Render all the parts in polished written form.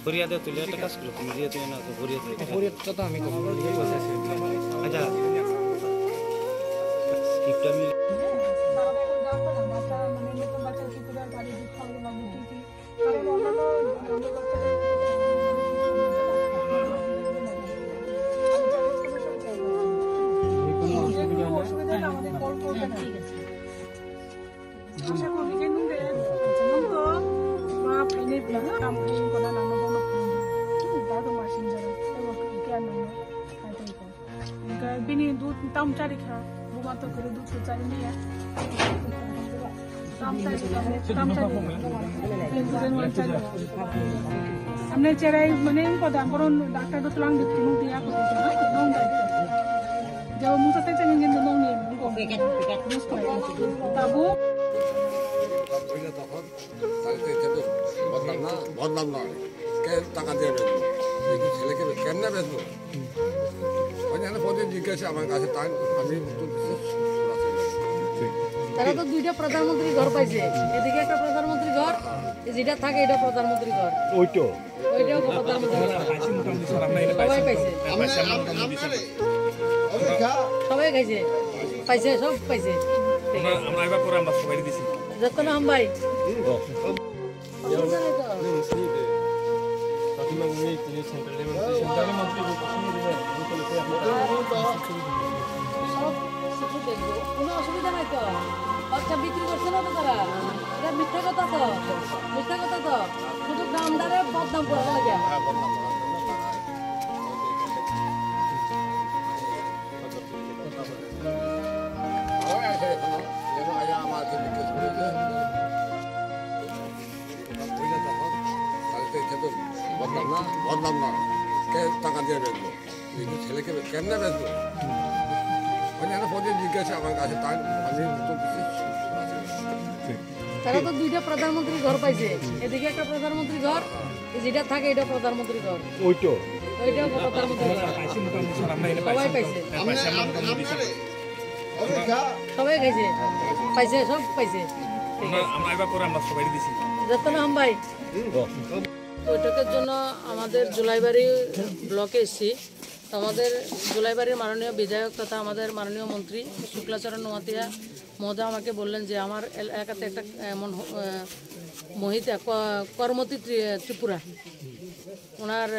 ফরিয়াদে তুলে একটা কাজ করো তুমি দিয়ে তুই না তো ফরিয়াদটা তো আমি করব আচ্ছা স্ক্রিপ্টটা আমি bini du tam cari kha buma to kere du cari ni ya tam cari हमने चेहरा मने पता करून डॉक्टर तो तुलांग दिखती हूँ दिया को नोंग दायित्व जब मुझे तक चलेंगे तो नोंग नहीं उनको तबु বদনাম নয় কে টাকা দিয়ে বেচবো দেখি ছেলেকে কেমনে বেচবো ওই জন্য পদে জিজ্ঞাসা আমার কাছে তাই আমি তারা তো দুইটা প্রধানমন্ত্রী ঘর পাইছে এদিকে একটা প্রধানমন্ত্রী ঘর যেটা থাকে এটা প্রধানমন্ত্রী ঘর ওইটাও প্রধানমন্ত্রী সবাই পাইছে সবাই খাইছে পাইছে সব পাইছে আমরা এবার পরে আমরা সবাই দিছি যত না হাম ভাই কোনো অসুবিধা নাই তো বাচ্চা বিক্রি করছে না তো তারা এটা মিথ্যা কথা তো শুধু দামদারে বদনাম করা লাগে বদনাম নয় কে টাকা দিয়ে বেচবো দেখি ছেলেকে কেমনে বেচবো ওই জন্য পদে জিজ্ঞাসা আমার কাছে তাই আমি তারা তো দুইটা প্রধানমন্ত্রী ঘর পাইছে এদিকে একটা প্রধানমন্ত্রী ঘর যেটা থাকে এটা প্রধানমন্ত্রী ঘর ওইটাও প্রধানমন্ত্রী সবাই পাইছে সবাই খাইছে পাইছে সব পাইছে আমরা এবার পরে আমরা সবাই দিছি যত না হাম ভাই বৈঠকের জন্য আমাদের জুলাইবাড়ি ব্লকে এসেছি তো আমাদের জুলাইবাড়ির মাননীয় বিধায়ক তথা আমাদের মাননীয় মন্ত্রী শুক্লাচরণ নোয়াতিয়া মহোদয় আমাকে বললেন যে আমার এলাকাতে একটা এমন মহিলা কর্মতী ত্রিপুরা ওনার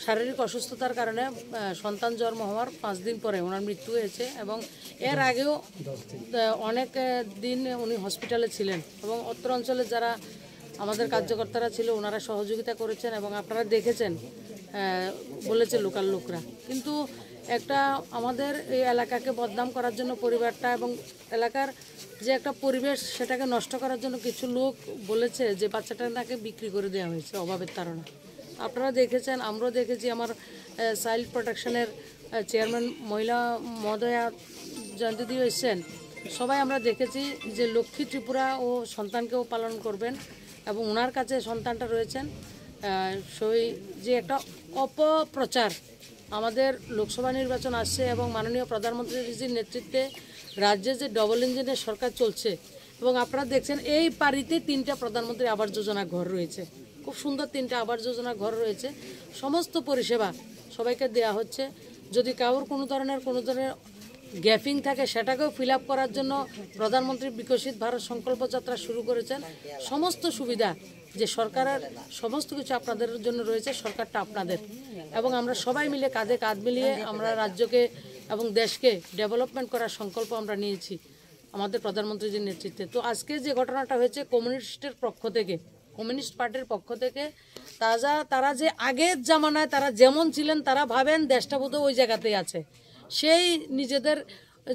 শারীরিক অসুস্থতার কারণে সন্তান জন্ম হওয়ার 5 দিন পরে ওনার মৃত্যু হয়েছে এবং এর আগেও অনেক দিন উনি হসপিটালে ছিলেন এবং অত্র অঞ্চলে যারা আমাদের কার্যকর্তারা ছিল ওনারা সহযোগিতা করেছেন এবং আপনারা দেখেছেন বলেছে লোকাল লোকরা কিন্তু একটা আমাদের এই এলাকাকে বদনাম করার জন্য পরিবারটা এবং এলাকার যে একটা পরিবেশ সেটাকে নষ্ট করার জন্য কিছু লোক বলেছে যে বাচ্চাটাকে বিক্রি করে দেওয়া হয়েছে অভাবের তাড়না আপনারা দেখেছেন আমরাও দেখেছি আমার চাইল্ড প্রোটেকশনের চেয়ারম্যান মহিলা মহোদয়া জয়ন্তীদিও এসেছেন সবাই আমরা দেখেছি যে লক্ষ্মী ত্রিপুরা ও সন্তানকেও পালন করবেন এবং ওনার কাছে সন্তানটা রয়েছেন সেই যে একটা অপপ্রচার আমাদের লোকসভা নির্বাচন আসছে এবং মাননীয় প্রধানমন্ত্রীর নেতৃত্বে রাজ্যে যে ডবল ইঞ্জিনের সরকার চলছে এবং আপনারা দেখছেন এই পারিতে 3টা প্রধানমন্ত্রী আবাস যোজনা ঘর রয়েছে খুব সুন্দর 3টা আবাস যোজনা ঘর রয়েছে সমস্ত পরিষেবা সবাইকে দেওয়া হচ্ছে যদি কারোর কোনো ধরনের গ্যাপিং থাকে সেটাকেও ফিল আপ করার জন্য প্রধানমন্ত্রী বিকশিত ভারত সংকল্প যাত্রা শুরু করেছেন সমস্ত সুবিধা যে সরকারের সমস্ত কিছু আপনাদের জন্য রয়েছে সরকারটা আপনাদের এবং আমরা সবাই মিলে কাঁধে কাঁধ মিলিয়ে আমরা রাজ্যকে এবং দেশকে ডেভেলপমেন্ট করার সংকল্প আমরা নিয়েছি আমাদের প্রধানমন্ত্রীর নেতৃত্বে তো আজকে যে ঘটনাটা হয়েছে কমিউনিস্ট পার্টির পক্ষ থেকে তারা যে আগের জামানায় তারা যেমন ছিলেন তারা ভাবেন দেশটা বোধহয় ওই জায়গাতেই আছে সেই নিজেদের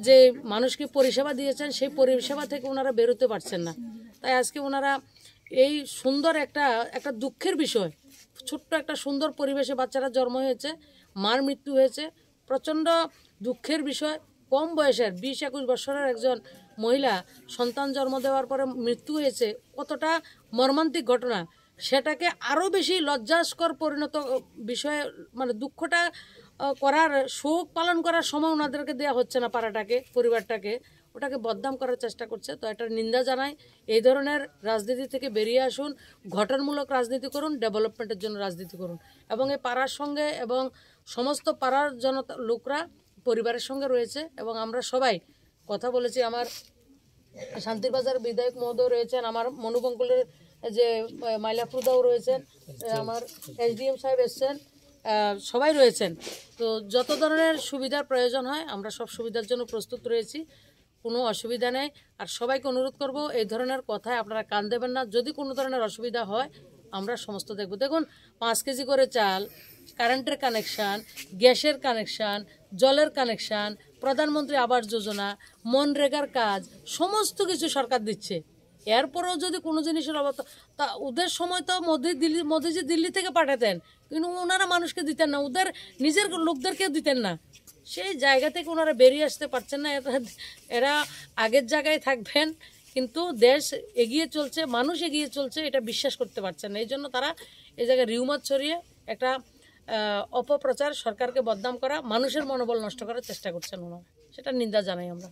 যে মানুষকে পরিষেবা দিয়েছেন সেই পরিষেবা থেকে ওনারা বেরোতে পারছেন না তাই আজকে ওনারা এই সুন্দর একটা দুঃখের বিষয় ছোট্ট একটা সুন্দর পরিবেশে বাচ্চারা জন্ম হয়েছে মার মৃত্যু হয়েছে প্রচণ্ড দুঃখের বিষয় কম বয়সের 20-21 বছরের একজন মহিলা সন্তান জন্ম দেওয়ার পরে মৃত্যু হয়েছে কতটা মর্মান্তিক ঘটনা সেটাকে আরও বেশি লজ্জাস্কর পরিণত বিষয়ে মানে দুঃখটা করার শোক পালন করার সময় ওনাদেরকে দেওয়া হচ্ছে না পাড়াটাকে পরিবারটাকে ওটাকে বদনাম করার চেষ্টা করছে। তো এটার নিন্দা জানাই। এই ধরনের রাজনীতি থেকে বেরিয়ে আসুন, গঠনমূলক রাজনীতি করুন, ডেভেলপমেন্টের জন্য রাজনীতি করুন। এবং এই পাড়ার সঙ্গে এবং সমস্ত পাড়ার জনতা লোকরা পরিবারের সঙ্গে রয়েছে এবং আমরা সবাই কথা বলেছি। আমার শান্তিরবাজার বিধায়ক মহোদয় রয়েছেন, আমার মনুবঙ্কুলের যে মাইলাফরুদাও রয়েছেন, আমার এসডিএম সাহেব এসছেন, সবাই রয়েছেন। তো যত ধরনের সুবিধার প্রয়োজন হয় আমরা সব সুবিধার জন্য প্রস্তুত রয়েছি, কোনো অসুবিধা নেই। আর সবাইকে অনুরোধ করব এই ধরনের কথায় আপনারা কান দেবেন না। যদি কোনো ধরনের অসুবিধা হয় আমরা সমস্ত দেখব। দেখুন 5 কেজি করে চাল, কারেন্টের কানেকশান, গ্যাসের কানেকশান, জলের কানেকশান, প্রধানমন্ত্রী আবাস যোজনা, মনরেগার কাজ, সমস্ত কিছু সরকার দিচ্ছে। এরপরেও যদি কোনো জিনিসের অভাব, তা ওদের সময় তো মোদিজি দিল্লি থেকে পাঠাতেন, কিন্তু ওনারা মানুষকে দিতেন না, ওদের নিজের লোকদেরকেও দিতেন না। সেই জায়গা থেকে ওনারা বেরিয়ে আসতে পারছেন না। এরা আগের জায়গায় থাকবেন, কিন্তু দেশ এগিয়ে চলছে, মানুষ এগিয়ে চলছে, এটা বিশ্বাস করতে পারছেন না। এই জন্য তারা এই জায়গায় রিউমাত ছড়িয়ে একটা অপপ্রচার, সরকারকে বদনাম করা, মানুষের মনোবল নষ্ট করার চেষ্টা করছেন ওনারা। সেটা নিন্দা জানাই আমরা।